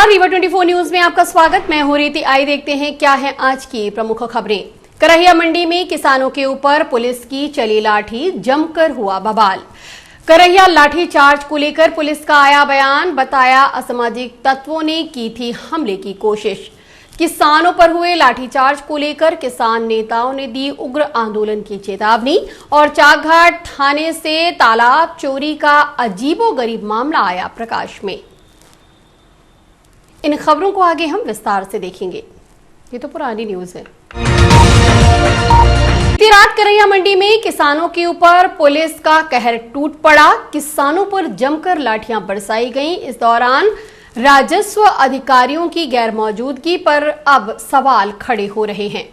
नमस्कार, रीवा 24 न्यूज में आपका स्वागत। मैं हूं रीति। आइए देखते हैं क्या है आज की प्रमुख खबरें। करहिया मंडी में किसानों के ऊपर पुलिस की चली लाठी, जमकर हुआ बवाल। करहिया लाठीचार्ज को लेकर पुलिस का आया बयान, बताया असामाजिक तत्वों ने की थी हमले की कोशिश। किसानों पर हुए लाठीचार्ज को लेकर किसान नेताओं ने दी उग्र आंदोलन की चेतावनी। और चाकघाट थाने से तालाब चोरी का अजीबोगरीब मामला आया प्रकाश में। इन खबरों को आगे हम विस्तार से देखेंगे। ये तो पुरानी न्यूज है। बीती रात करहिया मंडी में किसानों के ऊपर पुलिस का कहर टूट पड़ा। किसानों पर जमकर लाठियां बरसाई गईं। इस दौरान राजस्व अधिकारियों की गैरमौजूदगी पर अब सवाल खड़े हो रहे हैं।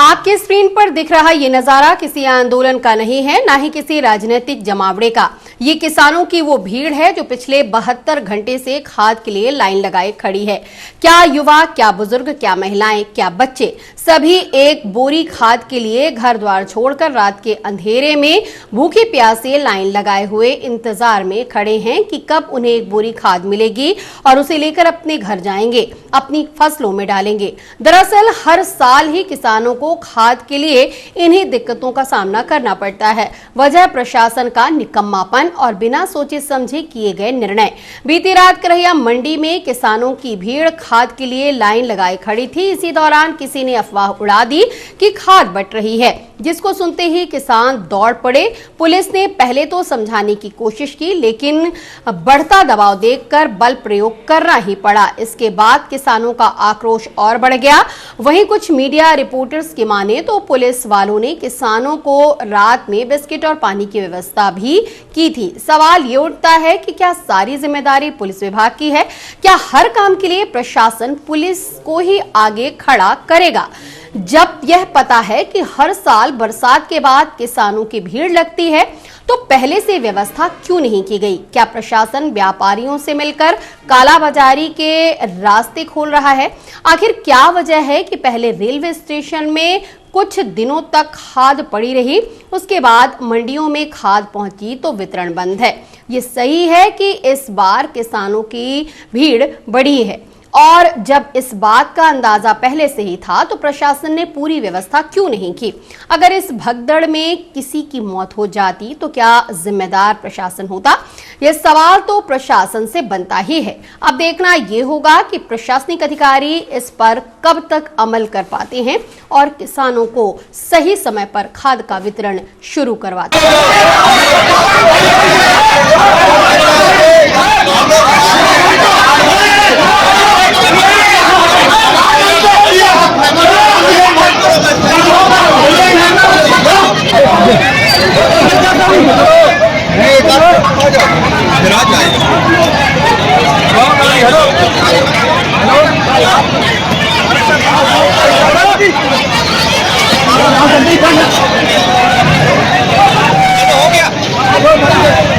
आपके स्क्रीन पर दिख रहा ये नजारा किसी आंदोलन का नहीं है, ना ही किसी राजनीतिक जमावड़े का। ये किसानों की वो भीड़ है जो पिछले 72 घंटे से खाद के लिए लाइन लगाए खड़ी है। क्या युवा, क्या बुजुर्ग, क्या महिलाएं, क्या बच्चे, सभी एक बोरी खाद के लिए घर द्वार छोड़कर रात के अंधेरे में भूखे प्यासे लाइन लगाए हुए इंतजार में खड़े हैं कि कब उन्हें एक बोरी खाद मिलेगी और उसे लेकर अपने घर जाएंगे, अपनी फसलों में डालेंगे। दरअसल हर साल ही किसानों को खाद के लिए इन्हीं दिक्कतों का सामना करना पड़ता है। वजह प्रशासन का निकम्मापन और बिना सोचे समझे किए गए निर्णय। बीती रात करहिया मंडी में किसानों की भीड़ खाद के लिए लाइन लगाए खड़ी थी। इसी दौरान किसी ने अफवाह उड़ा दी कि खाद बंट रही है, जिसको सुनते ही किसान दौड़ पड़े। पुलिस ने पहले तो समझाने की कोशिश की, लेकिन बढ़ता दबाव देखकर बल प्रयोग करना ही पड़ा। इसके बाद किसानों का आक्रोश और बढ़ गया। वहीं कुछ मीडिया रिपोर्टर्स की माने तो पुलिस वालों ने किसानों को रात में बिस्किट और पानी की व्यवस्था भी की थी। सवाल ये उठता है कि क्या सारी जिम्मेदारी पुलिस विभाग की है? क्या हर काम के लिए प्रशासन पुलिस को ही आगे खड़ा करेगा? जब यह पता है कि हर साल बरसात के बाद किसानों की भीड़ लगती है, तो पहले से व्यवस्था क्यों नहीं की गई? क्या प्रशासन व्यापारियों से मिलकर कालाबाजारी के रास्ते खोल रहा है? आखिर क्या वजह है कि पहले रेलवे स्टेशन में कुछ दिनों तक खाद पड़ी रही, उसके बाद मंडियों में खाद पहुंची तो वितरण बंद है? ये सही है कि इस बार किसानों की भीड़ बढ़ी है, और जब इस बात का अंदाजा पहले से ही था तो प्रशासन ने पूरी व्यवस्था क्यों नहीं की? अगर इस भगदड़ में किसी की मौत हो जाती तो क्या जिम्मेदार प्रशासन होता? यह सवाल तो प्रशासन से बनता ही है। अब देखना यह होगा कि प्रशासनिक अधिकारी इस पर कब तक अमल कर पाते हैं और किसानों को सही समय पर खाद का वितरण शुरू करवाते हैं।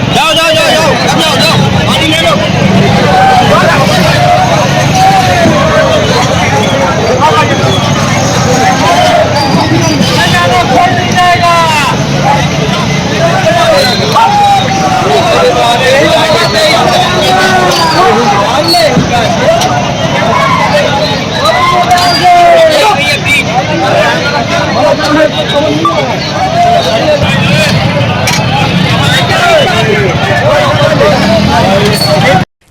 जाओ जाओ जाओ जाओ जाओ जाओ पानी ले लो।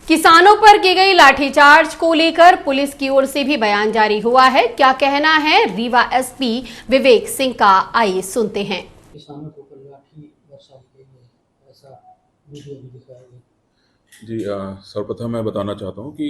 किसानों पर की गई लाठीचार्ज को लेकर पुलिस की ओर से भी बयान जारी हुआ है। क्या कहना है रीवा एसपी विवेक सिंह का, आइए सुनते हैं। किसानों को लाठी बरसाई गई है, ऐसा वीडियो भी दिखाया गया। जी, सर्वप्रथम मैं बताना चाहता हूँ कि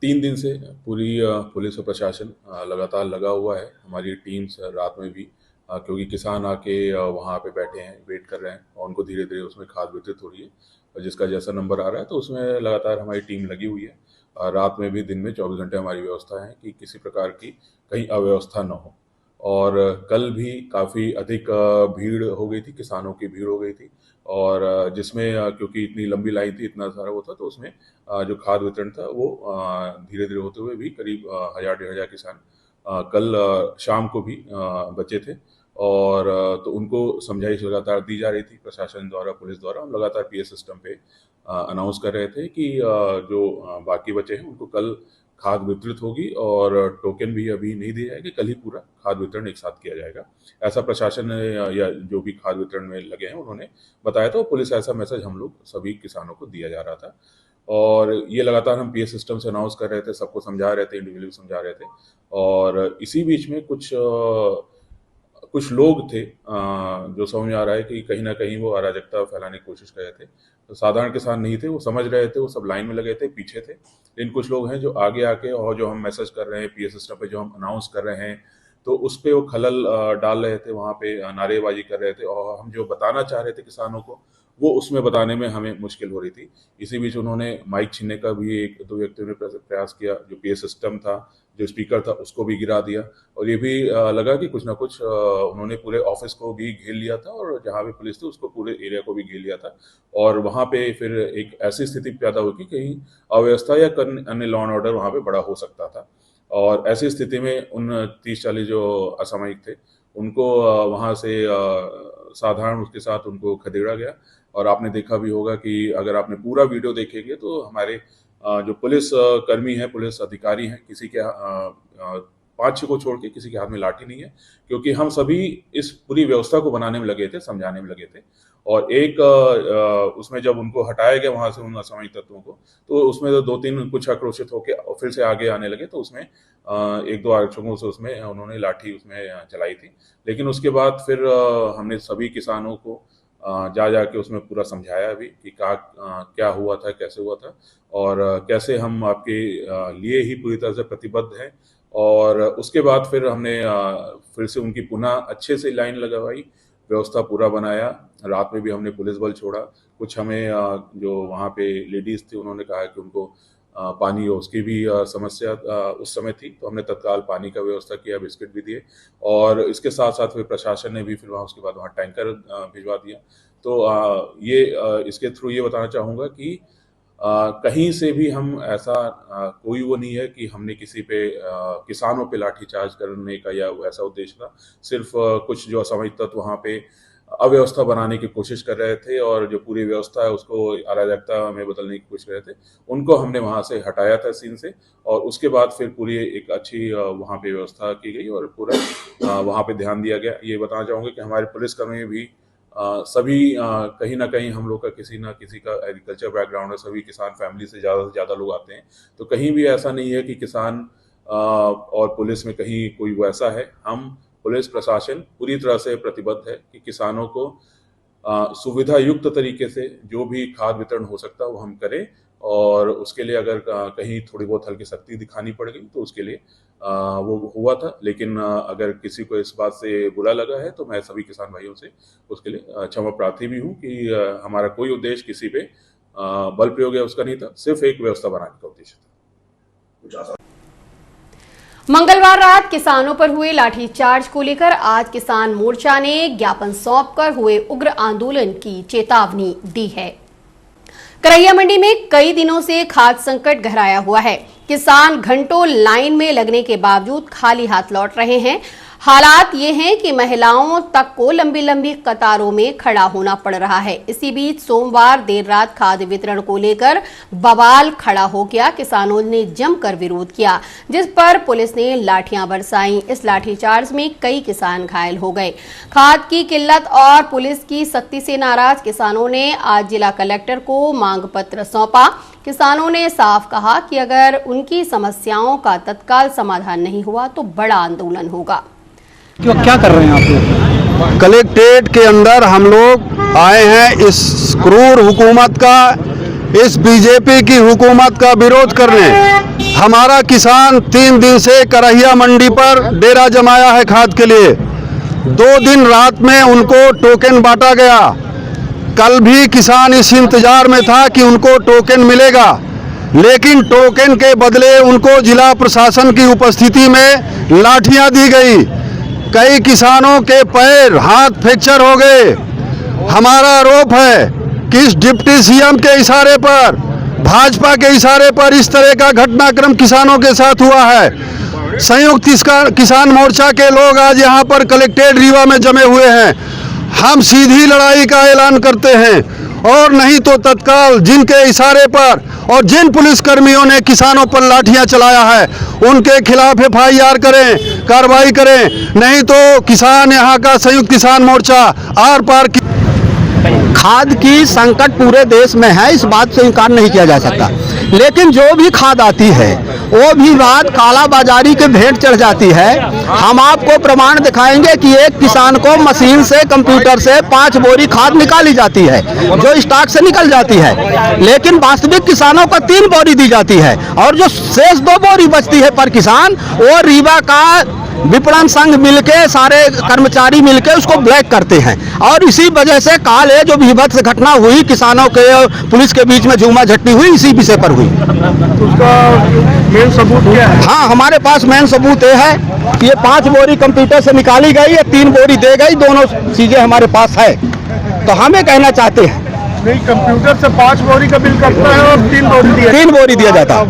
3 दिन से पूरी पुलिस और प्रशासन लगातार लगा हुआ है। हमारी टीम्स रात में भी, क्योंकि किसान आके वहाँ पे बैठे हैं, वेट कर रहे हैं और उनको धीरे धीरे उसमें खाद वितरित हो रही है, और जिसका जैसा नंबर आ रहा है तो उसमें लगातार हमारी टीम लगी हुई है। रात में भी, दिन में 24 घंटे हमारी व्यवस्था है कि किसी प्रकार की कहीं अव्यवस्था न हो। और कल भी काफ़ी अधिक भीड़ हो गई थी, किसानों की भीड़ हो गई थी, और जिसमें क्योंकि इतनी लंबी लाइन थी, इतना सारा वो था, तो उसमें जो खाद वितरण था वो धीरे धीरे होते हुए भी करीब 1000 डेढ़ हज़ार किसान कल शाम को भी बचे थे। और तो उनको समझाइश लगातार दी जा रही थी प्रशासन द्वारा, पुलिस द्वारा। हम लगातार पीएस सिस्टम पे अनाउंस कर रहे थे कि जो बाकी बचे हैं उनको कल खाद वितरित होगी और टोकन भी अभी नहीं दिए जाएंगे, कल ही पूरा खाद वितरण एक साथ किया जाएगा। ऐसा प्रशासन ने या जो भी खाद वितरण में लगे हैं उन्होंने बताया था। पुलिस ऐसा मैसेज हम लोग सभी किसानों को दिया जा रहा था और ये लगातार हम पीएस सिस्टम से अनाउंस कर रहे थे, सबको समझा रहे थे, इंडिविजुअली समझा रहे थे। और इसी बीच में कुछ लोग थे जो समझ में आ रहा है कि कहीं ना कहीं वो अराजकता फैलाने की कोशिश कर रहे थे। तो साधारण किसान नहीं थे, वो समझ रहे थे, वो सब लाइन में लगे थे, पीछे थे। लेकिन कुछ लोग हैं जो आगे आके और जो हम मैसेज कर रहे हैं पीएस सिस्टम पे, जो हम अनाउंस कर रहे हैं, तो उस पे वो खलल डाल रहे थे, वहाँ पे नारेबाजी कर रहे थे और हम जो बताना चाह रहे थे किसानों को वो उसमें बताने में हमें मुश्किल हो रही थी। इसी बीच उन्होंने माइक छीनने का भी एक दो व्यक्तियों ने प्रयास किया। जो पीएस सिस्टम था, जो स्पीकर था, उसको भी गिरा दिया और ये भी लगा कि कुछ ना कुछ उन्होंने पूरे ऑफिस को भी घेर लिया था और जहाँ भी पुलिस थी उसको, पूरे एरिया को भी घेर लिया था। और वहाँ पे फिर एक ऐसी स्थिति पैदा हुई कि कहीं अव्यवस्था या अन्य लॉ एंड ऑर्डर वहाँ पे बड़ा हो सकता था। और ऐसी स्थिति में उन 30-40 जो असामयिक थे उनको वहाँ से साधारण उसके साथ उनको खदेड़ा गया। और आपने देखा भी होगा कि अगर आपने पूरा वीडियो देखेंगे तो हमारे जो पुलिस कर्मी हैं, पुलिस अधिकारी हैं, किसी के 5-6 को छोड़ के किसी के हाथ में लाठी नहीं है, क्योंकि हम सभी इस पूरी व्यवस्था को बनाने में लगे थे, समझाने में लगे थे। और एक उसमें जब उनको हटाया गया वहाँ से उन असामयिक तत्वों को, तो उसमें तो 2-3 कुछ आक्रोशित होकर फिर से आगे आने लगे, तो उसमें 1-2 आरक्षकों से उसमें उन्होंने लाठी उसमें चलाई थी। लेकिन उसके बाद फिर हमने सभी किसानों को जा के उसमें पूरा समझाया भी कि क्या हुआ था, कैसे हुआ था और कैसे हम आपके लिए ही पूरी तरह से प्रतिबद्ध हैं। और उसके बाद फिर हमने फिर से उनकी पुनः अच्छे से लाइन लगवाई, व्यवस्था पूरा बनाया। रात में भी हमने पुलिस बल छोड़ा। कुछ हमें जो वहाँ पे लेडीज़ थी उन्होंने कहा कि उनको पानी और उसकी भी समस्या उस समय थी, तो हमने तत्काल पानी का व्यवस्था किया, बिस्किट भी दिए। और इसके साथ साथ फिर प्रशासन ने भी फिर वहाँ उसके बाद वहाँ टैंकर भिजवा दिया। तो इसके थ्रू ये बताना चाहूँगा कि कहीं से भी हम ऐसा कोई वो नहीं है कि हमने किसी पे किसानों पे लाठीचार्ज करने का या ऐसा उद्देश्य था। सिर्फ कुछ जो असामयिक तत्व वहाँ पे अव्यवस्था बनाने की कोशिश कर रहे थे और जो पूरी व्यवस्था है उसको अराजकता में बदलने की कोशिश कर रहे थे, उनको हमने वहाँ से हटाया था सीन से। और उसके बाद फिर पूरी एक अच्छी वहाँ पे व्यवस्था की गई और पूरा वहाँ पे ध्यान दिया गया। ये बताना चाहूँगा कि हमारे पुलिसकर्मी भी सभी कहीं ना कहीं हम लोग का किसी ना किसी का एग्रीकल्चर बैकग्राउंड है, सभी किसान फैमिली से ज़्यादा लोग आते हैं। तो कहीं भी ऐसा नहीं है कि किसान और पुलिस में कहीं कोई वैसा है। हम पुलिस प्रशासन पूरी तरह से प्रतिबद्ध है कि किसानों को सुविधा युक्त तरीके से जो भी खाद वितरण हो सकता है वो हम करें। और उसके लिए अगर कहीं थोड़ी बहुत हल्की सख्ती दिखानी पड़ गई तो उसके लिए वो हुआ था। लेकिन अगर किसी को इस बात से बुरा लगा है तो मैं सभी किसान भाइयों से उसके लिए क्षमा प्रार्थी भी हूँ कि हमारा कोई उद्देश्य किसी पे बल प्रयोग है उसका नहीं था, सिर्फ एक व्यवस्था बनाने का उद्देश्य था। मंगलवार रात किसानों पर हुए लाठीचार्ज को लेकर आज किसान मोर्चा ने ज्ञापन सौंपकर हुए उग्र आंदोलन की चेतावनी दी है। करैया मंडी में कई दिनों से खाद्य संकट गहराया हुआ है। किसान घंटों लाइन में लगने के बावजूद खाली हाथ लौट रहे हैं। हालात ये हैं कि महिलाओं तक को लंबी लंबी कतारों में खड़ा होना पड़ रहा है। इसी बीच सोमवार देर रात खाद्य वितरण को लेकर बवाल खड़ा हो गया। किसानों ने जमकर विरोध किया, जिस पर पुलिस ने लाठियां बरसाई। इस लाठीचार्ज में कई किसान घायल हो गए। खाद की किल्लत और पुलिस की सख्ती से नाराज किसानों ने आज जिला कलेक्टर को मांग पत्र सौंपा। किसानों ने साफ कहा कि अगर उनकी समस्याओं का तत्काल समाधान नहीं हुआ तो बड़ा आंदोलन होगा। क्या कर रहे हैं आप लोग? कलेक्ट्रेट के अंदर हम लोग आए हैं इस क्रूर हुकूमत का, इस बीजेपी की हुकूमत का विरोध करने। हमारा किसान 3 दिन से करैया मंडी पर डेरा जमाया है खाद के लिए। 2 दिन रात में उनको टोकन बांटा गया। कल भी किसान इस इंतजार में था कि उनको टोकन मिलेगा, लेकिन टोकन के बदले उनको जिला प्रशासन की उपस्थिति में लाठियां दी गई। कई किसानों के पैर हाथ फ्रैक्चर हो गए। हमारा आरोप है कि इस डिप्टी सीएम के इशारे पर, भाजपा के इशारे पर इस तरह का घटनाक्रम किसानों के साथ हुआ है। संयुक्त किसान मोर्चा के लोग आज यहाँ पर कलेक्ट्रेट रीवा में जमे हुए हैं। हम सीधी लड़ाई का ऐलान करते हैं और नहीं तो तत्काल जिनके इशारे पर और जिन पुलिसकर्मियों ने किसानों पर लाठियां चलाया है उनके खिलाफ FIR करें, कार्रवाई करें, नहीं तो किसान यहाँ का संयुक्त किसान मोर्चा आर पार खाद की संकट पूरे देश में है, इस बात से इनकार नहीं किया जा सकता। लेकिन जो भी खाद आती है वो भी बात काला बाजारी के भेंट चढ़ जाती है। हम आपको प्रमाण दिखाएंगे कि एक किसान को मशीन से, कंप्यूटर से 5 बोरी खाद निकाली जाती है जो स्टॉक से निकल जाती है, लेकिन वास्तविक किसानों को 3 बोरी दी जाती है और जो शेष 2 बोरी बचती है पर किसान, वो रीवा का विपणन संघ मिलके, सारे कर्मचारी मिलके उसको ब्लैक करते हैं। और इसी वजह से काल जो भीभत्स घटना हुई किसानों के और पुलिस के बीच में झूमा झटनी हुई, इसी विषय पर हुई। उसका मेन सबूत क्या है? हाँ, हमारे पास मेन सबूत ये है कि ये 5 बोरी कंप्यूटर से निकाली गई है, 3 बोरी दे गई, दोनों चीजें हमारे पास है। तो हम ये कहना चाहते हैं नहीं, कंप्यूटर से 5 बोरी का बिल करता है और 3 बोरी दिया जाता है।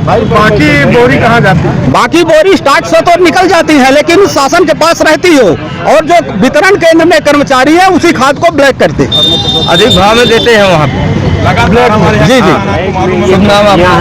बाकी बोरी कहाँ जाती है? बाकी बोरी स्टॉक से तो निकल जाती है, लेकिन शासन के पास रहती हो और जो वितरण केंद्र में कर्मचारी है उसी खाद को ब्लैक करते, अधिक भाव में देते हैं वहाँ पे। जी जी। शुभ नाम आपका?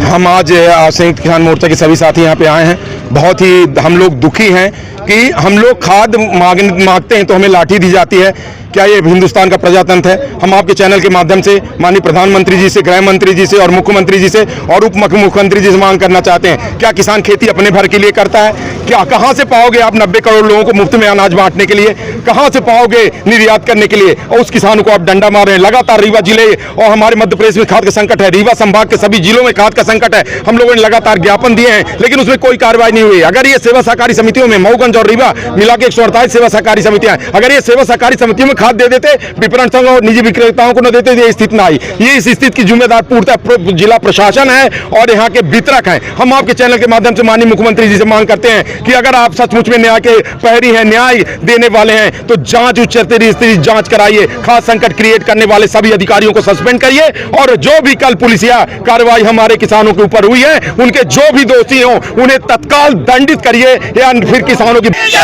हम आज संयुक्त किसान मोर्चा के सभी साथी यहाँ पे आए हैं। बहुत ही हम लोग दुखी हैं कि हम लोग खाद मांगते हैं तो हमें लाठी दी जाती है। क्या ये हिंदुस्तान का प्रजातंत्र है? हम आपके चैनल के माध्यम से माननीय प्रधानमंत्री जी से, गृह मंत्री जी से और मुख्यमंत्री जी से और उप मुख्यमंत्री जी से मांग करना चाहते हैं, क्या किसान खेती अपने भर के लिए करता है? क्या कहाँ से पाओगे आप 90 करोड़ लोगों को मुफ्त में अनाज बांटने के लिए? कहाँ से पाओगे निर्यात करने के लिए? और उस किसानों को आप डंडा मार रहे हैं। लगातार रीवा जिले और हमारे मध्य प्रदेश में खाद का संकट है, रीवा संभाग के सभी जिलों में खाद का संकट है। हम लोगों ने लगातार ज्ञापन दिए हैं, लेकिन उसमें कोई कार्रवाई नहीं हुई। अगर ये सेवा सहकारी समितियों में मऊगंज और रीवा मिला के 148 सेवा सहकारी समितियां, अगर ये सेवा सहकारी समितियों में खाद दे देते, विपणन संघ और निजी विक्रेताओं को न देते, ये स्थिति ना आई। ये इस स्थिति की जिम्मेदार पूर्णतः जिला प्रशासन है और यहाँ के वितरक हैं। हम आपके चैनल के माध्यम से माननीय मुख्यमंत्री जी से मांग करते हैं कि अगर आप सचमुच में न्याय के प्रहरी हैं, न्याय देने वाले हैं, तो जांच उच्च स्तरीय जांच कराइए। खाद संकट क्रिएट करने वाले सभी अधिकारियों को सस्पेंड करिए और जो भी कल पुलिसिया कार्रवाई हमारे किसानों के ऊपर हुई है, उनके जो भी दोषी हों उन्हें तत्काल दंडित करिए या फिर किसानों की पुलिस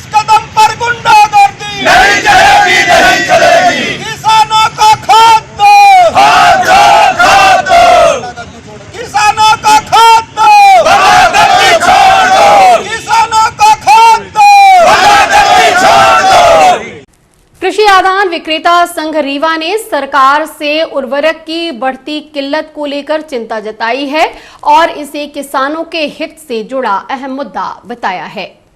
कदम पर गुंडागर्दी नहीं चलेगी, नहीं चलेगी। किसानों का खाद दो, खाद दो, किसानों का खाद दो, छोड़ दो, किसानों का खाद दो, छोड़ दो। कृषि आदान विक्रेता संघ रीवा ने सरकार से उर्वरक की बढ़ती किल्लत को लेकर चिंता जताई है और इसे किसानों के हित से जुड़ा अहम मुद्दा बताया है।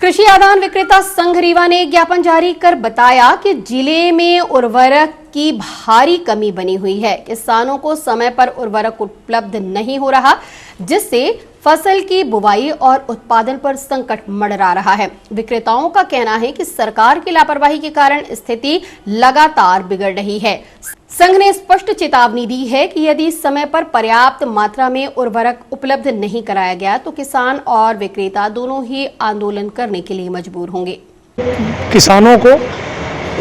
कृषि आदान विक्रेता संघ रीवा ने ज्ञापन जारी कर बताया कि जिले में उर्वरक की भारी कमी बनी हुई है। किसानों को समय पर उर्वरक उपलब्ध नहीं हो रहा, जिससे फसल की बुवाई और उत्पादन पर संकट मंडरा रहा है। विक्रेताओं का कहना है कि सरकार की लापरवाही के कारण स्थिति लगातार बिगड़ रही है। संघ ने स्पष्ट चेतावनी दी है कि यदि समय पर पर्याप्त मात्रा में उर्वरक उपलब्ध नहीं कराया गया तो किसान और विक्रेता दोनों ही आंदोलन करने के लिए मजबूर होंगे। किसानों को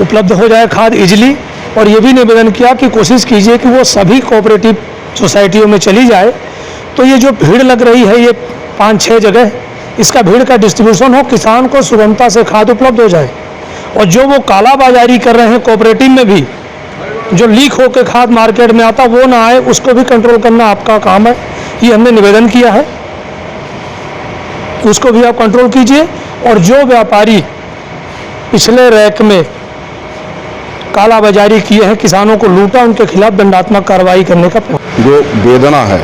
उपलब्ध हो जाए खाद इजीली, और ये भी निवेदन किया कि कोशिश कीजिए कि वो सभी कोऑपरेटिव सोसाइटियों में चली जाए। तो ये जो भीड़ लग रही है, ये 5-6 जगह, इसका भीड़ का डिस्ट्रीब्यूशन हो, किसान को सुगमता से खाद उपलब्ध हो जाए। और जो वो कालाबाजारी कर रहे हैं कोऑपरेटिव में भी, जो लीक होकर खाद मार्केट में आता वो ना आए, उसको भी कंट्रोल करना आपका काम है। ये हमने निवेदन किया है, उसको भी आप कंट्रोल कीजिए। और जो व्यापारी पिछले रैक में कालाबाजारी किए हैं, किसानों को लूटा, उनके खिलाफ दंडात्मक कार्रवाई करने का जो वेदना है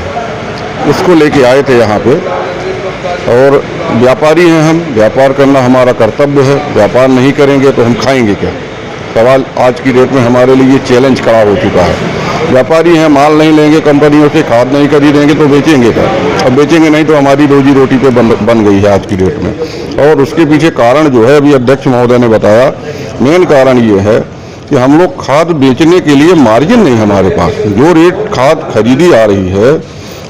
उसको लेके आए थे यहाँ पे। और व्यापारी हैं हम, व्यापार करना हमारा कर्तव्य है। व्यापार नहीं करेंगे तो हम खाएंगे क्या? सवाल आज की डेट में हमारे लिए चैलेंज खड़ा हो चुका है। व्यापारी हैं, माल नहीं लेंगे कंपनियों से, खाद नहीं खरीदेंगे तो बेचेंगे क्या? और बेचेंगे नहीं तो हमारी रोजी रोटी पे बन गई है आज की डेट में। और उसके पीछे कारण जो है, अभी अध्यक्ष महोदय ने बताया, मेन कारण ये है कि हम लोग खाद बेचने के लिए मार्जिन नहीं हमारे पास। जो रेट खाद खरीदी आ रही है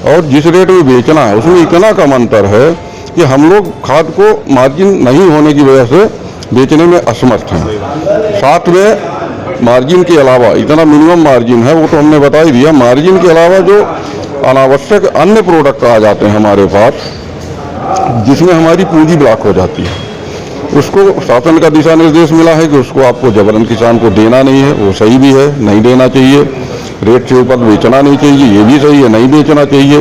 और जिस रेट में बेचना है उसमें इतना कम अंतर है कि हम लोग खाद को मार्जिन नहीं होने की वजह से बेचने में असमर्थ हैं। साथ में मार्जिन के अलावा, इतना मिनिमम मार्जिन है वो तो हमने बता ही दिया, मार्जिन के अलावा जो अनावश्यक अन्य प्रोडक्ट आ जाते हैं हमारे पास, जिसमें हमारी पूंजी ब्लॉक हो जाती है, उसको शासन का दिशा निर्देश मिला है कि उसको आपको जबरन किसान को देना नहीं है। वो सही भी है, नहीं देना चाहिए। रेट से ऊपर बेचना नहीं चाहिए, ये भी सही है, नहीं बेचना चाहिए।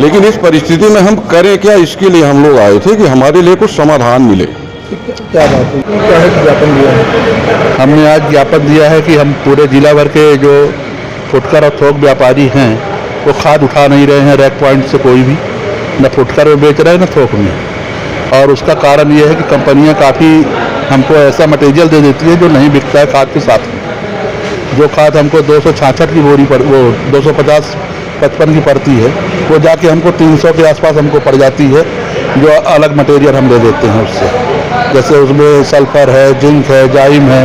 लेकिन इस परिस्थिति में हम करें क्या, इसके लिए हम लोग आए थे कि हमारे लिए कुछ समाधान मिले। क्या बात है, क्या है ज्ञापन दिया है? हमने आज ज्ञापन दिया है कि हम पूरे जिला भर के जो फुटकर और थोक व्यापारी हैं वो खाद उठा नहीं रहे हैं रैक पॉइंट से, कोई भी न फुटकर में बेच रहे हैं न थोक में। और उसका कारण ये है कि कंपनियां काफ़ी हमको ऐसा मटेरियल दे देती है जो नहीं बिकता है खाद के साथ। जो खाद हमको 266 की बोरी पर, वो 250-55 की पड़ती है, वो जाके हमको 300 के आसपास हमको पड़ जाती है, जो अलग मटेरियल हम ले देते हैं उससे। जैसे उसमें सल्फर है, जिंक है, जाइम है,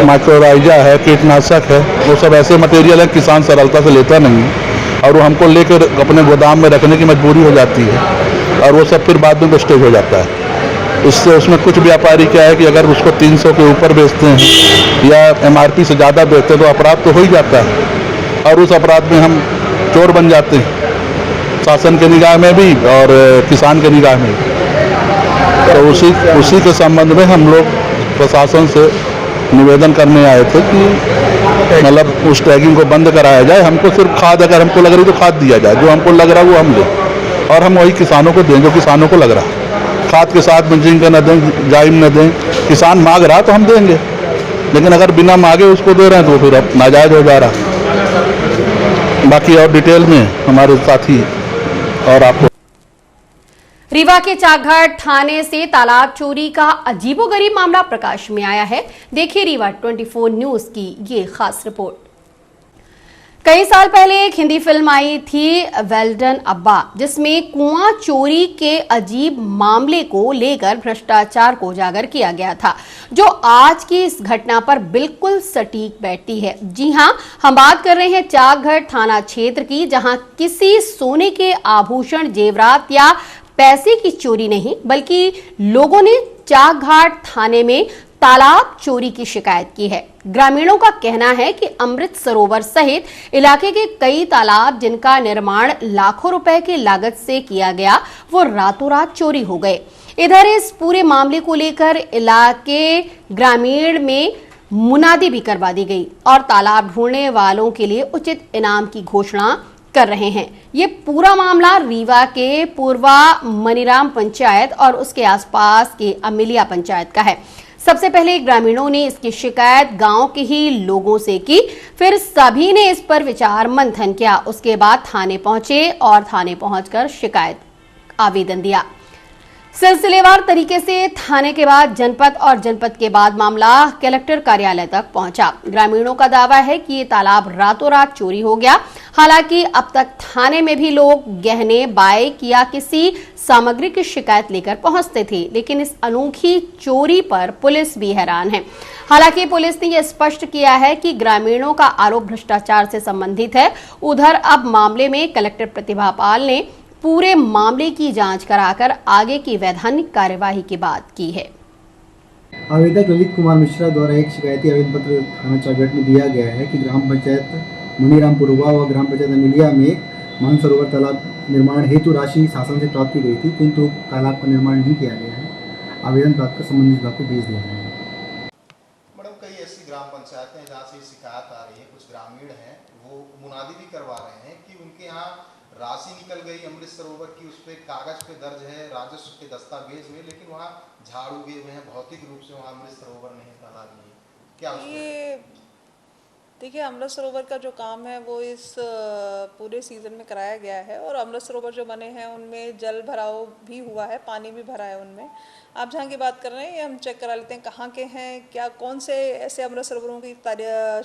माइक्रोराइजा है, कीटनाशक है, वो सब ऐसे मटेरियल है किसान सरलता से लेता नहीं है और वो हमको लेकर अपने गोदाम में रखने की मजबूरी हो जाती है और वो सब फिर बाद में वेस्टेज हो जाता है। इससे उसमें कुछ व्यापारी क्या है कि अगर उसको 300 के ऊपर बेचते हैं या MRP से ज़्यादा बेचते हैं तो अपराध तो हो ही जाता है और उस अपराध में हम चोर बन जाते हैं, शासन के निगाह में भी और किसान के निगाह में भी। तो उसी के संबंध में हम लोग प्रशासन से निवेदन करने आए थे कि मतलब उस टैगिंग को बंद कराया जाए। हमको सिर्फ खाद, अगर हमको लग रही तो खाद दिया जाए, जो हमको लग रहा है वो हम लें और हम वही किसानों को दें जो किसानों को लग रहा है। खाद के साथ में जिंक न दें, जाइम न दें। किसान मांग रहा तो हम देंगे, लेकिन अगर बिना मांगे उसको दे रहे हैं तो फिर अब नाजायज हो जा रहा। बाकी और डिटेल में हमारे साथी और आपको। रीवा के चाकघाट थाने से तालाब चोरी का अजीबोगरीब मामला प्रकाश में आया है। देखिए रीवा 24 न्यूज की ये खास रिपोर्ट। कई साल पहले एक हिंदी फिल्म आई थी वेल्डन अब्बा, जिसमें कुआं चोरी के अजीब मामले को लेकर भ्रष्टाचार को उजागर किया गया था, जो आज की इस घटना पर बिल्कुल सटीक बैठती है। जी हां, हम बात कर रहे हैं चाकघाट थाना क्षेत्र की, जहां किसी सोने के आभूषण, जेवरात या पैसे की चोरी नहीं, बल्कि लोगों ने चाकघाट थाने में तालाब चोरी की शिकायत की है। ग्रामीणों का कहना है कि अमृत सरोवर सहित इलाके के कई तालाब, जिनका निर्माण लाखों रुपए की लागत से किया गया, वो रातों रात चोरी हो गए। इधर इस पूरे मामले को लेकर इलाके ग्रामीण में मुनादी भी करवा दी गई और तालाब ढूंढने वालों के लिए उचित इनाम की घोषणा कर रहे हैं। ये पूरा मामला रीवा के पूर्वा मनीराम पंचायत और उसके आसपास के अमिलिया पंचायत का है। सबसे पहले ग्रामीणों ने इसकी शिकायत गांव के ही लोगों से की, फिर सभी ने इस पर विचार मंथन किया। उसके बाद थाने पहुंचे और थाने पहुंचकर शिकायत आवेदन दिया। सिलसिलेवार तरीके से थाने के बाद जनपद और जनपद के बाद मामला कलेक्टर कार्यालय तक पहुंचा। ग्रामीणों का दावा है कि ये तालाब रातों रात चोरी हो गया। हालांकि अब तक थाने में भी लोग गहने, बाइक या किसी सामग्री की शिकायत लेकर पहुंचते थे, लेकिन इस अनोखी चोरी पर पुलिस भी हैरान है। हालांकि पुलिस ने यह स्पष्ट किया है कि ग्रामीणों का आरोप भ्रष्टाचार से संबंधित है। उधर अब मामले में कलेक्टर प्रतिभा पाल ने पूरे मामले की जांच कराकर आगे की वैधानिक कार्यवाही की बात की है। आवेदक ललित कुमार मिश्रा द्वारा एक शिकायती आवेदन पत्र थाना चाकघाट में दिया गया है कि ग्राम पंचायत मनीराम पुरवा व ग्राम पंचायत अमिलिया में मानसरोवर तालाब निर्माण हेतु राशि शासन से प्राप्त की गई थी, किंतु तालाब का निर्माण नहीं किया गया है। आवेदन प्राप्त कर संबंधित विभाग को भेज दिया गया है। मैडम, कई ऐसी ग्राम पंचायतें हैं जहाँ से शिकायत आ रही है, कुछ ग्रामीण हैं वो मुनादी भी करवा रहे हैं कि उनके यहाँ राशि निकल गई अमृत सरोवर की, उस पर कागज पे दर्ज है, राजस्व के दस्तावेज हुए, लेकिन वहाँ झाड़ उगे हुए हैं, भौतिक रूप से वहाँ अमृत सरोवर नहीं, तालाब नहीं। क्या ये देखिए, अमृत सरोवर का जो काम है वो इस पूरे सीजन में कराया गया है और अमृत सरोवर जो बने हैं उनमें जल भराव भी हुआ है, पानी भी भरा है उनमें। आप जहाँ की बात कर रहे हैं ये हम चेक करा लेते हैं कहाँ के हैं, क्या कौन से ऐसे अमृत सरोवरों की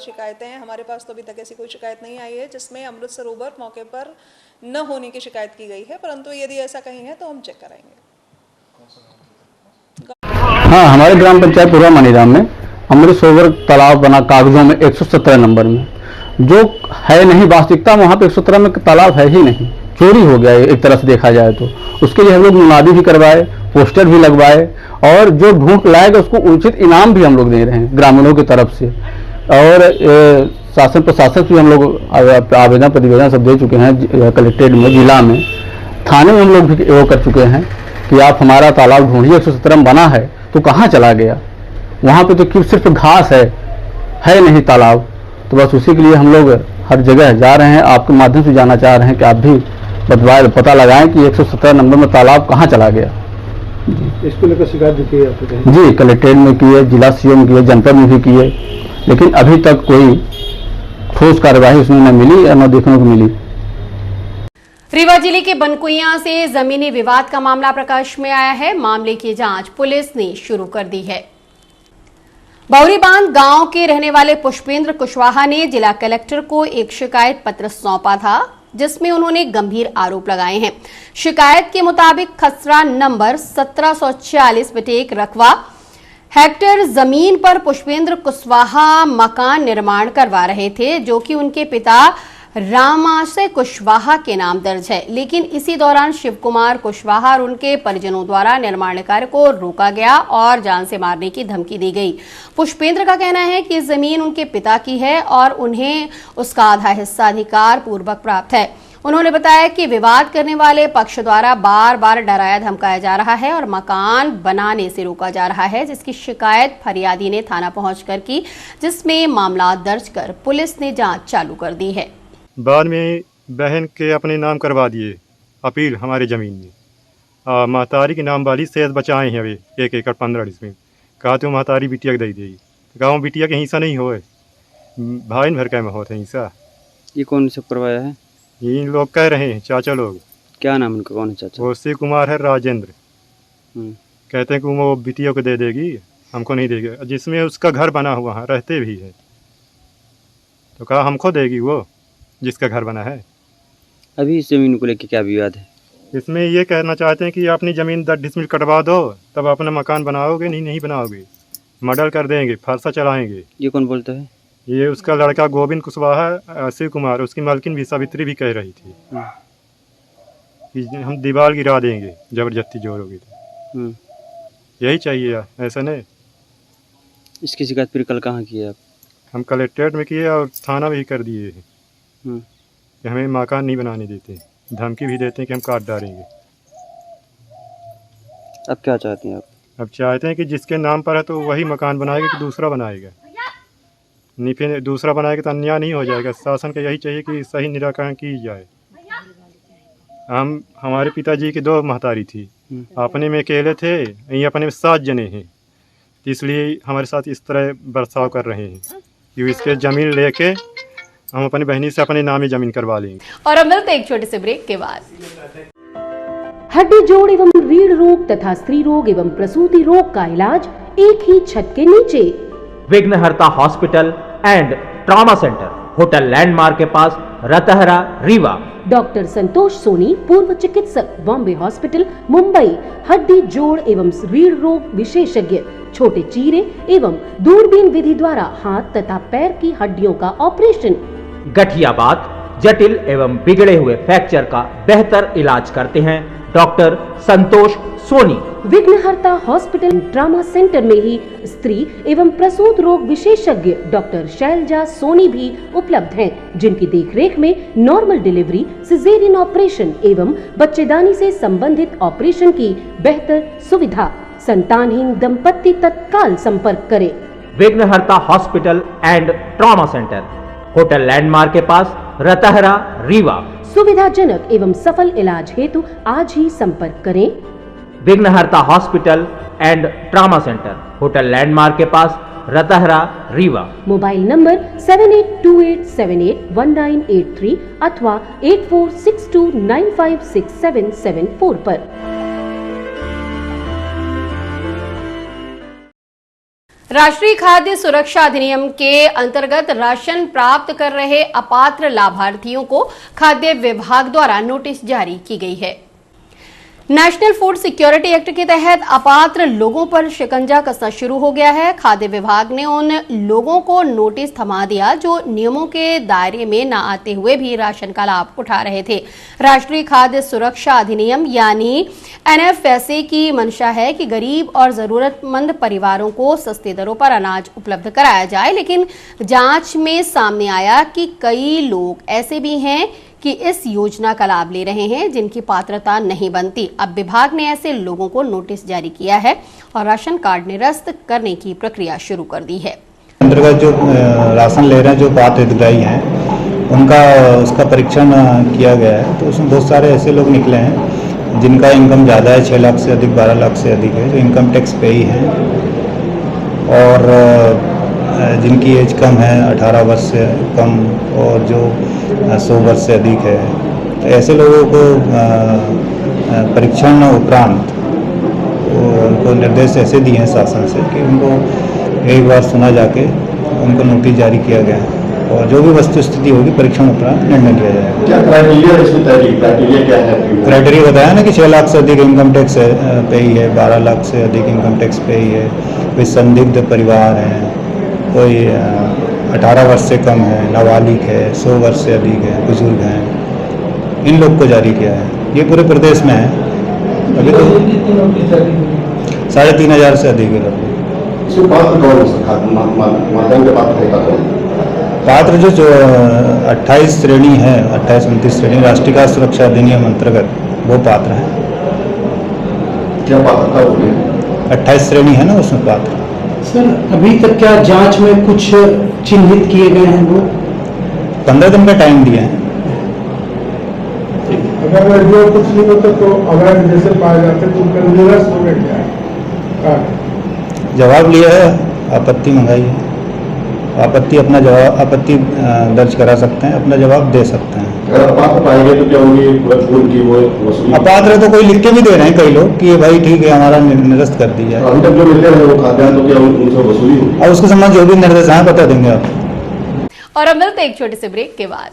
शिकायतें हैं। हमारे पास तो अभी तक ऐसी कोई शिकायत नहीं आई है जिसमें अमृत सरोवर मौके पर न होने की शिकायत की गई है, परंतु यदि ऐसा कहीं है तो हम चेक कराएंगे। हाँ, हमारे ग्राम पंचायत पूर्वा मनीराम में अमृत सरोवर तालाब बना कागजों में 117 नंबर में, जो है नहीं वास्तविकता वहाँ पे 117 में तालाब है ही नहीं, चोरी हो गया है एक तरह से देखा जाए तो। उसके लिए हम लोग मुनादी भी करवाए, पोस्टर भी लगवाए और जो ढूंढ लाएगा उसको उचित इनाम भी हम लोग दे रहे हैं ग्रामीणों की तरफ से। और शासन प्रशासन भी हम लोग आवेदन प्रतिवेदन सब दे चुके हैं, कलेक्ट्रेट में, जिला में, थाने में हम लोग भी वो कर चुके हैं कि आप हमारा तालाब ढूंढिए, 117 बना है तो कहाँ चला गया, वहाँ पे तो सिर्फ घास है नहीं तालाब। तो बस उसी के लिए हम लोग हर जगह जा रहे हैं, आपके माध्यम से जाना चाह रहे हैं कि आप भी पता लगाएं कि 117 नंबर में तालाब कहाँ चला गया। इसको लेकर शिकायत भी की है? जी, कलेक्ट्रेट में किए, जिला सीओ में किए, जनपद में भी किए, लेकिन अभी तक कोई ठोस कार्यवाही उसमें न मिली या न देखने को मिली। रीवा जिले के बनकुइया से जमीनी विवाद का मामला प्रकाश में आया है। मामले की जांच पुलिस ने शुरू कर दी है। बौरीबांध गांव के रहने वाले पुष्पेंद्र कुशवाहा ने जिला कलेक्टर को एक शिकायत पत्र सौंपा था, जिसमें उन्होंने गंभीर आरोप लगाए हैं। शिकायत के मुताबिक खसरा नंबर 1740/1 रकवा हेक्टेयर जमीन पर पुष्पेंद्र कुशवाहा मकान निर्माण करवा रहे थे, जो कि उनके पिता रामाशय कुशवाहा के नाम दर्ज है। लेकिन इसी दौरान शिव कुमार कुशवाहा और उनके परिजनों द्वारा निर्माण कार्य को रोका गया और जान से मारने की धमकी दी गई। पुष्पेंद्र का कहना है कि जमीन उनके पिता की है और उन्हें उसका आधा हिस्सा अधिकार पूर्वक प्राप्त है। उन्होंने बताया कि विवाद करने वाले पक्ष द्वारा बार बार डराया धमकाया जा रहा है और मकान बनाने से रोका जा रहा है, जिसकी शिकायत फरियादी ने थाना पहुंचकर की, जिसमें मामला दर्ज कर पुलिस ने जांच चालू कर दी है। बाद में बहन के अपने नाम करवा दिए अपील हमारे ज़मीन में। महतारी के नाम वाली सेहत बचाए हैं अभी 1 एकड़ 15 डिसमिल। कहा तो महतारी बिटिया को दे देगी, गाँव बिटिया के हिस्सा नहीं होए, भाई भर का में होता है हिस्सा। ये कौन सब करवाया है? ये लोग कह रहे हैं, चाचा लोग। क्या नाम उनका? कौन है चाचा? वो शिव कुमार है, राजेंद्र। कहते हैं कि वो बिटिया को दे देगी, हमको नहीं देगी, जिसमें उसका घर बना हुआ है, रहते भी है। तो कहा हमको देगी वो जिसका घर बना है। अभी इस जमीन को लेकर क्या विवाद है? इसमें ये कहना चाहते हैं कि अपनी ज़मीन 10 डिसमिल कटवा दो, तब अपना मकान बनाओगे, नहीं बनाओगे, मर्डर कर देंगे, फांसा चलाएंगे। ये कौन बोलता है? ये उसका लड़का गोविंद कुशवाहा, शिव कुमार, उसकी मालकिन भी सावित्री भी कह रही थी कि हम दीवार गिरा देंगे जबरदस्ती जोरोगे तो। यही चाहिए, ऐसा नहीं। इसकी शिकायत फिर कल कहाँ की है आप? हम कलेक्ट्रेट में किए और थाना भी कर दिए हैं कि हमें मकान नहीं बनाने देते, धमकी भी देते हैं कि हम काट डालेंगे। अब क्या चाहते हैं आप? अब चाहते हैं कि जिसके नाम पर है तो वही मकान बनाएगा कि दूसरा बनाएगा, नहीं फिर दूसरा बनाएगा तो अन्याय नहीं हो जाएगा। शासन का यही चाहिए कि सही निराकरण की जाए। हमारे पिताजी की 2 महतारी थी, अपने में अकेले थे, यहीं अपने में 7 जने हैं, इसलिए हमारे साथ इस तरह बर्ताव कर रहे हैं कि इसके ज़मीन लेके हम अपनी बहनी से अपने नाम ही ज़मीन करवा लेंगे। और अब मिलते एक छोटे से ब्रेक के बाद। हड्डी जोड़ एवं रीढ़ रोग तथा स्त्री रोग एवं प्रसूति रोग का इलाज एक ही छत के नीचे। विघ्नहर्ता hospital and trauma centre, hotel landmark के पास, रतहरा, रीवा। डॉक्टर संतोष सोनी, पूर्व चिकित्सक, बॉम्बे हॉस्पिटल, मुंबई। हड्डी जोड़ एवं रीढ़ रोग विशेषज्ञ, छोटे चीरे एवं दूरबीन विधि द्वारा हाथ तथा पैर की हड्डियों का ऑपरेशन। गठियाबात, जटिल एवं बिगड़े हुए फ्रैक्चर का बेहतर इलाज करते हैं डॉक्टर संतोष सोनी। विघ्नहर्ता हॉस्पिटल ट्रॉमा सेंटर में ही स्त्री एवं प्रसूत रोग विशेषज्ञ डॉक्टर शैलजा सोनी भी उपलब्ध हैं, जिनकी देखरेख में नॉर्मल डिलीवरी, सिजेरियन ऑपरेशन एवं बच्चेदानी से संबंधित ऑपरेशन की बेहतर सुविधा। संतानहीन दंपत्ति तत्काल संपर्क करें। विघ्नहर्ता hospital and trauma centre, hotel landmark के पास, रतहरा, रीवा। सुविधाजनक एवं सफल इलाज हेतु आज ही संपर्क करें। विघ्नहर्ता hospital and trauma centre, hotel landmark के पास, रतहरा, रीवा। मोबाइल नंबर 7828781983 अथवा 8462956774 पर। राष्ट्रीय खाद्य सुरक्षा अधिनियम के अंतर्गत राशन प्राप्त कर रहे अपात्र लाभार्थियों को खाद्य विभाग द्वारा नोटिस जारी की गई है। नेशनल फूड सिक्योरिटी एक्ट के तहत अपात्र लोगों पर शिकंजा कसना शुरू हो गया है। खाद्य विभाग ने उन लोगों को नोटिस थमा दिया जो नियमों के दायरे में न आते हुए भी राशन का लाभ उठा रहे थे। राष्ट्रीय खाद्य सुरक्षा अधिनियम यानी NFSA की मंशा है कि गरीब और जरूरतमंद परिवारों को सस्ते दरों पर अनाज उपलब्ध कराया जाए, लेकिन जांच में सामने आया कि कई लोग ऐसे भी हैं कि इस योजना का लाभ ले रहे हैं जिनकी पात्रता नहीं बनती। अब विभाग ने ऐसे लोगों को नोटिस जारी किया है और राशन कार्ड निरस्त करने की प्रक्रिया शुरू कर दी है। अंतर्गत जो राशन ले रहे हैं, जो पात्र हितग्राही हैं, उनका उसका परीक्षण किया गया है। तो उसमें बहुत सारे ऐसे लोग निकले हैं जिनका इनकम ज़्यादा है, 6 लाख से अधिक, 12 लाख से अधिक है, जो इनकम टैक्स पे ही हैं, और जिनकी एज कम है, 18 वर्ष से कम, और जो 100 वर्ष से अधिक है। तो ऐसे लोगों को परीक्षण उपरांत उनको निर्देश ऐसे दिए हैं शासन से कि उनको एक बार सुना जाके उनको नोटिस जारी किया गया है, और जो भी वस्तु स्थिति होगी परीक्षण उपरांत निर्णय लिया जाएगा। क्या क्राइटेरिया इसमें तय किया? क्राइटेरिया क्या है? क्राइटेरिया बताया ना कि 6 लाख से अधिक इनकम टैक्स पे ही है, 12 लाख से अधिक इनकम टैक्स पे ही है, कोई संदिग्ध परिवार है, कोई 18 वर्ष से कम है, नाबालिग है, 100 वर्ष से अधिक है, बुजुर्ग हैं, इन लोग को जारी किया है। ये पूरे प्रदेश में है। अभी तो 3,500 से अधिक है। पात्र जो 28 श्रेणी है, 28-29 श्रेणी राष्ट्रीय खाद्य सुरक्षा अधिनियम अंतर्गत वो पात्र हैं। क्या पात्रता होगी? 28 श्रेणी है ना, उसमें पात्र। सर, अभी तक क्या जांच में कुछ चिन्हित किए गए हैं? वो 15 दिन का टाइम दिया है। अगर जो कुछ नहीं होता तो अवैध जैसे पाए जाते तो उनका निरस्त हो गया क्या? जवाब लिया है, आपत्ति मंगाई है। आपत्ति अपना जवाब आपत्ति दर्ज करा सकते हैं, अपना जवाब दे सकते हैं। अगर अपात्र पाएंगे तो क्या होगी उनकी वो वसूली? अपात्र तो कोई लिख के भी दे रहे हैं कई लोग कि भाई ठीक है, हमारा निरस्त कर दिया। अभी तक जो मिलते हैं वो खाते हैं, तो क्या उनसे वसूली होगी? और उसके संबंध जो भी निर्देश है बता देंगे आप। और अब मिलते एक छोटे से ब्रेक के बाद।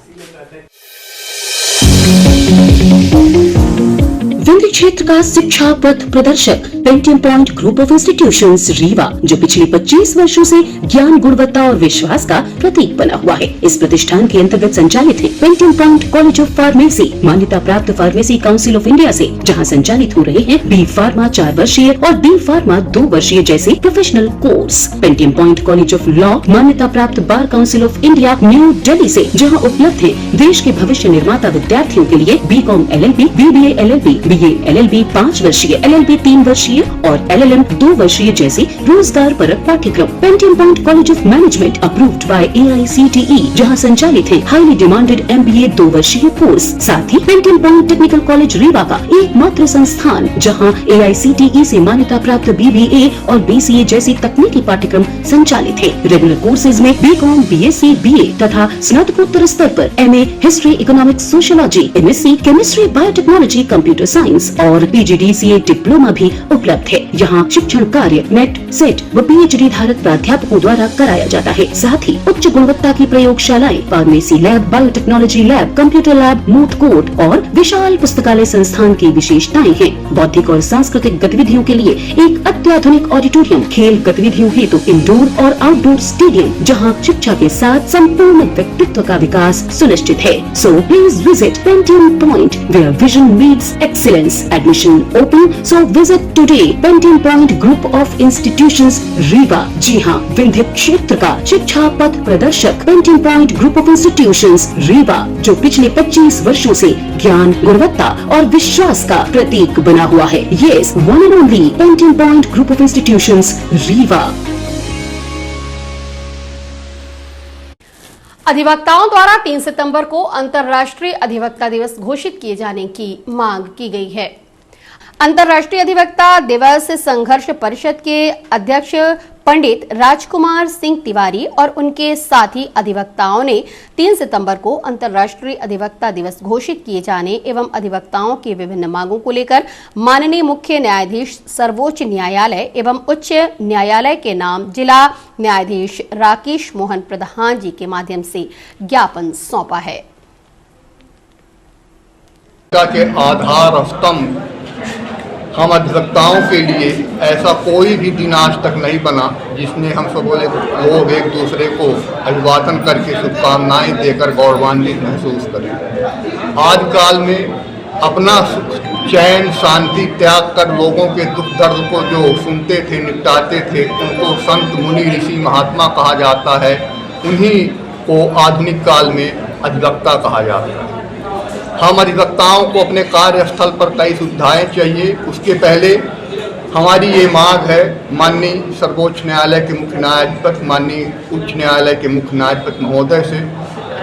विंध्य क्षेत्र का शिक्षा पथ प्रदर्शक Pentium point group of institutions Rewa, जो पिछले 25 वर्षों से ज्ञान, गुणवत्ता और विश्वास का प्रतीक बना हुआ है। इस प्रतिष्ठान के अंतर्गत संचालित है Pentium point college of pharmacy, मान्यता प्राप्त फार्मेसी काउंसिल ऑफ इंडिया से, जहां संचालित हो रहे हैं बी फार्मा 4 वर्षीय और बी फार्मा 2 वर्षीय जैसे professional course. Pentium point college of law, मान्यता प्राप्त bar council of India new Delhi से, जहाँ उपलब्ध है देश के भविष्य निर्माता विद्यार्थियों के लिए BCom LLB, BBA LLB, BA LLB 5 वर्षीय, LLB 3 वर्षीय और LLM 2 वर्षीय जैसे रोजगार परक पाठ्यक्रम। Pentium point college of management approved by AICTE, जहां संचालित है हाईली डिमांडेड MBA 2 वर्षीय कोर्स। साथ ही Pentium point technical college Rewa का एकमात्र संस्थान जहां AICTE से मान्यता प्राप्त BBA और BCA जैसी तकनीकी पाठ्यक्रम संचालित है। रेगुलर कोर्सेज में BCom, BSc, BA तथा स्नातकोत्तर स्तर पर MA history, economics, sociology, MSc chemistry, biotechnology, computer science और PGDCA डिप्लोमा भी उपलब्ध है। यहाँ शिक्षण कार्य नेट, सेट व PhD धारक प्राध्यापकों द्वारा कराया जाता है। साथ ही उच्च गुणवत्ता की प्रयोगशालाएं, pharmacy lab, biotechnology lab, computer lab, moot court और विशाल पुस्तकालय संस्थान की विशेषताएं हैं। बौद्धिक और सांस्कृतिक गतिविधियों के लिए एक अत्याधुनिक ऑडिटोरियम, खेल गतिविधियों हेतु इंडोर और आउटडोर स्टेडियम, जहाँ शिक्षा के साथ संपूर्ण व्यक्तित्व का विकास सुनिश्चित है। So please visit Pentium point where vision meets excellence. Admission open, so visit today Pentium point group of institutions Rewa. जी हाँ, विंध्य क्षेत्र का शिक्षा पथ प्रदर्शक Pentium point group of institutions Rewa, जो पिछले 25 वर्षों से ज्ञान, गुणवत्ता और विश्वास का प्रतीक बना हुआ है। Yes, one and only Pentium point group of institutions Rewa. अधिवक्ताओं द्वारा 3 सितंबर को अंतर्राष्ट्रीय अधिवक्ता दिवस घोषित किए जाने की मांग की गई है। अंतर्राष्ट्रीय अधिवक्ता दिवस संघर्ष परिषद के अध्यक्ष पंडित राजकुमार सिंह तिवारी और उनके साथी अधिवक्ताओं ने 3 सितंबर को अंतर्राष्ट्रीय अधिवक्ता दिवस घोषित किए जाने एवं अधिवक्ताओं की विभिन्न मांगों को लेकर माननीय मुख्य न्यायाधीश सर्वोच्च न्यायालय एवं उच्च न्यायालय के नाम जिला न्यायाधीश राकेश मोहन प्रधान जी के माध्यम से ज्ञापन सौंपा है। के आधार स्तंभ हम अधिवक्ताओं के लिए ऐसा कोई भी दिन आज तक नहीं बना जिसमें हम सब लोग एक दूसरे को अभिवादन करके शुभकामनाएं देकर गौरवान्वित महसूस करें। आज काल में अपना चैन शांति त्याग कर लोगों के दुख दर्द को जो सुनते थे, निपटाते थे, उनको संत मुनि ऋषि महात्मा कहा जाता है। उन्हीं को आधुनिक काल में अधिवक्ता कहा जाता है। हम अधिवक्ताओं को अपने कार्यस्थल पर कई सुविधाएं चाहिए। उसके पहले हमारी ये मांग है माननीय सर्वोच्च न्यायालय के मुख्य न्यायाधीश, माननीय उच्च न्यायालय के मुख्य न्यायाधीश महोदय से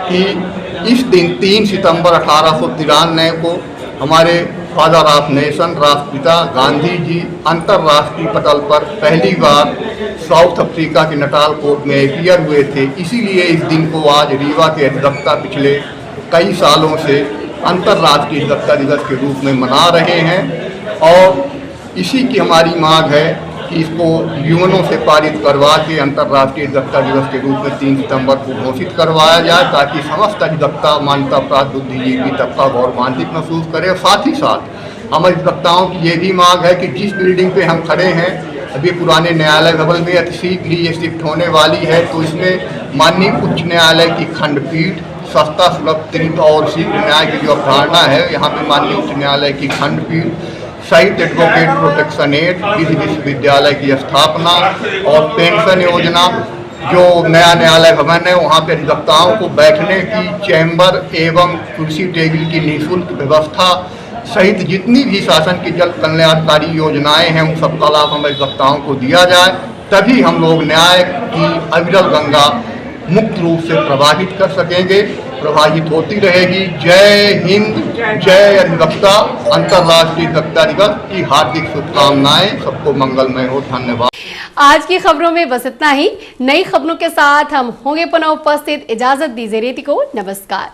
कि इस दिन 3 सितंबर 1893 को हमारे फादर ऑफ नेशन राष्ट्रपिता गांधी जी अंतर्राष्ट्रीय पटल पर पहली बार साउथ अफ्रीका के नटाल कोर्ट में अपीयर हुए थे। इसीलिए इस दिन को आज रीवा के अधिवक्ता पिछले कई सालों से अंतर्राष्ट्रीय अधिवक्ता दिवस के रूप में मना रहे हैं और इसी की हमारी मांग है कि इसको यूएनओ से पारित करवा के अंतर्राष्ट्रीय अधिवक्ता दिवस के रूप में 3 सितंबर को घोषित करवाया जाए ताकि समस्त अधिवक्ता मानवता अपराध बुद्धिजीवी तबका गौरवान्वित महसूस करे। साथ ही साथ हम अधिवक्ताओं की ये भी मांग है कि जिस बिल्डिंग पे हम खड़े हैं अभी पुराने न्यायालय भवन में अति शीघ्र ही ये शिफ्ट होने वाली है, तो इसमें माननीय उच्च न्यायालय की खंडपीठ सस्ता सुलभ त्वरित और शीघ्र न्याय की जो अवधारणा है, यहाँ पे माननीय उच्च न्यायालय की खंडपीठ, शहीद एडवोकेट प्रोटेक्शन एड, विधि विश्वविद्यालय की स्थापना और पेंशन योजना, जो नया न्यायालय भवन है वहाँ पे अधिवक्ताओं को बैठने की चैम्बर एवं कुर्सी टेबल की निःशुल्क व्यवस्था सहित जितनी भी शासन की जन कल्याणकारी योजनाएं हैं उन सबका लाभ हम अधिवक्ताओं को दिया जाए, तभी हम लोग न्याय की अविरल गंगा मुक्त रूप से प्रवाहित कर सकेंगे, प्रवाहित होती रहेगी। जय हिंद, जय अधिवक्ता। अंतर्राष्ट्रीय अधिवक्ता दिवस की हार्दिक शुभकामनाएं, सबको मंगलमय हो। धन्यवाद। आज की खबरों में बस इतना ही। नई खबरों के साथ हम होंगे पुनः उपस्थित। इजाजत दीजिए रेती को। नमस्कार।